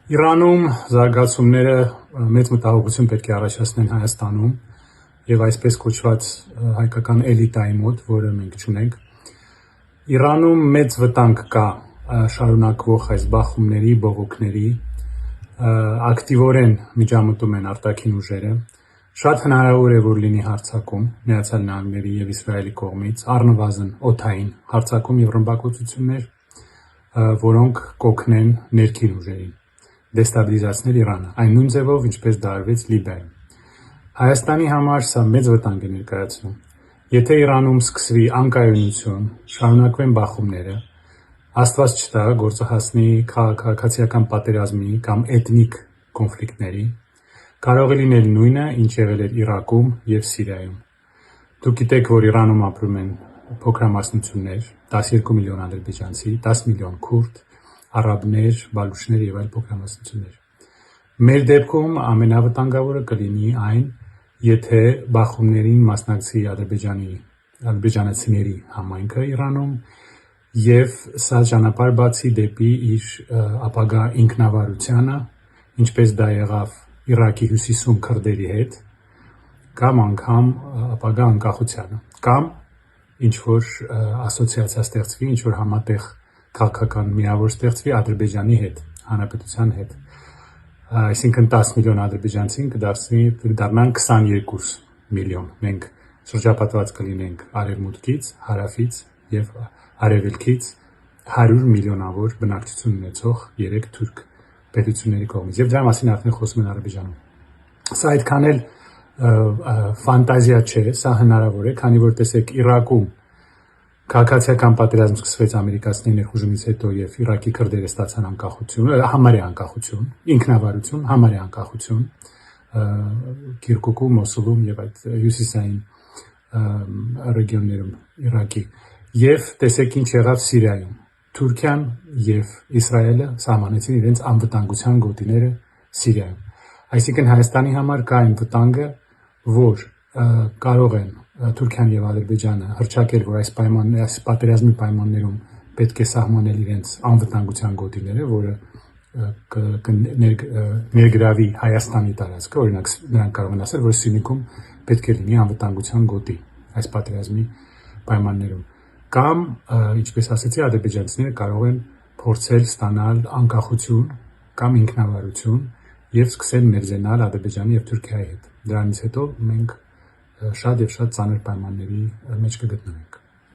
Իրանում զարգացումները մեծ մտահոգություն պետք է առաջացնեն Հայաստանում եւ այսպես կոչված հայկական էլիտայի մոտ, որը մենք չունենք։ Իրանում մեծ վտանգ կա շարունակվող այս բախումների, բողոքների, ակտիվորեն միջամտում են արտաքին ուժերը։ Շատ հնարավոր է, որ լինի հարձակում Միացյալ Նահանգների եւ Իսրայելի կողմից, առնվազն օդային հարձակում եւ ռմբակոծություններ, որոնք կօգնեն ներքին ուժերին դեստաբիլիզացնել Իրանը, այն նույն ձևով, ինչպես դա արվեց Լիբիայում։ Հայաստանի համար սա մեծ վտանգ է ներկայացնում։ Եթե Իրանում սկսվի անկայունություն, շարունակվեն բախումները, Աստված չտա, գործը հասնի քաղաքացիական պատերազմի կամ էթնիկ կոնֆլիկտների, կարող է լինել նույնը, ինչ եղել էր Իրաքում եւ Սիրիայում։ Դուք գիտեք, որ Իրանում ապրում են փոքրամասնություններ, 12 միլիոն ադրբեջանցի, 10 միլիոն քուրդ, արաբներ, բալուչներ եւ այլ փոքրամասնություններ։ Մեր դեպքում ամենավտանգավորը կլինի այն, եթե բախումներին մասնակցի ադրբեջանցիների համայնքը Իրանում եւ սա ճանապարհ բացի դեպի իր ապագա ինքնավարությանը, ինչպես դա եղավ Իրաքի հյուսիսում քրդերի հետ, կամ անգամ ապագա անկախությանը, կամ ինչ որ ասոցիացիա ստեղծվի, ինչ որ համատեղ քաղաքական միավոր ստեղծվի Ադրբեջանի հետ, հանրապետության հետ։ Այսինքն 10 միլիոն ադրբեջանցին կդառնան 22 միլիոն։ Մենք շրջապատված կլինենք արևմուտքից, հարավից եւ արևելքից 100 միլիոնավոր բնակչություն ունեցող 3 թուրք պետությունների կողմից։ Եվ դրա մասին արդեն խոսում են Ադրբեջանում։ Սա այդքան էլ ֆանտազիա չէ, սա հնարավոր է, քանի որ տեսեք Իրաքում քաղաքացիական պատերազմ սկսվեց ամերիկացիների ներխուժումից հետո եւ Իրաքի քրդերը ստացան անկախություն, համարյա անկախություն, ինքնավարություն, համարյա անկախություն Կիրկուկում, Մոսուլում եւ այդ հյուսիսային ռեգիոններում Իրաքի։ Եվ տեսեք ինչ եղավ Սիրիայում։ Թուրքիան եւ Իսրայելը սահմանեցին իրենց անվտանգության գոտիները Սիրիայում։ Այսինքն Հայաստանի համար կա այն վտանգը, որ կարող են Թուրքիան եւ Ադրբեջանը հռչակել, որ այս պատերազմի պայմաններում պետք է սահմանել իրենց անվտանգության գոտիները, որը ներգրավի Հայաստանի տարածքը, օրինակ նրանք կարող են ասել, որ Սյունիքում պետք է լինի անվտանգության գոտի այս պատերազմի պայմաններում, կամ ինչպես ասեցի, ադրբեջանցիները կարող են փորձել ստանալ անկախություն կամ ինքնավարություն եւ սկսել մերձենալ Ադրբեջանի եւ Թուրքիայի հետ։ Դրանից հետո մենք շատ ծանր պայմանների մեջ կգտնվենք։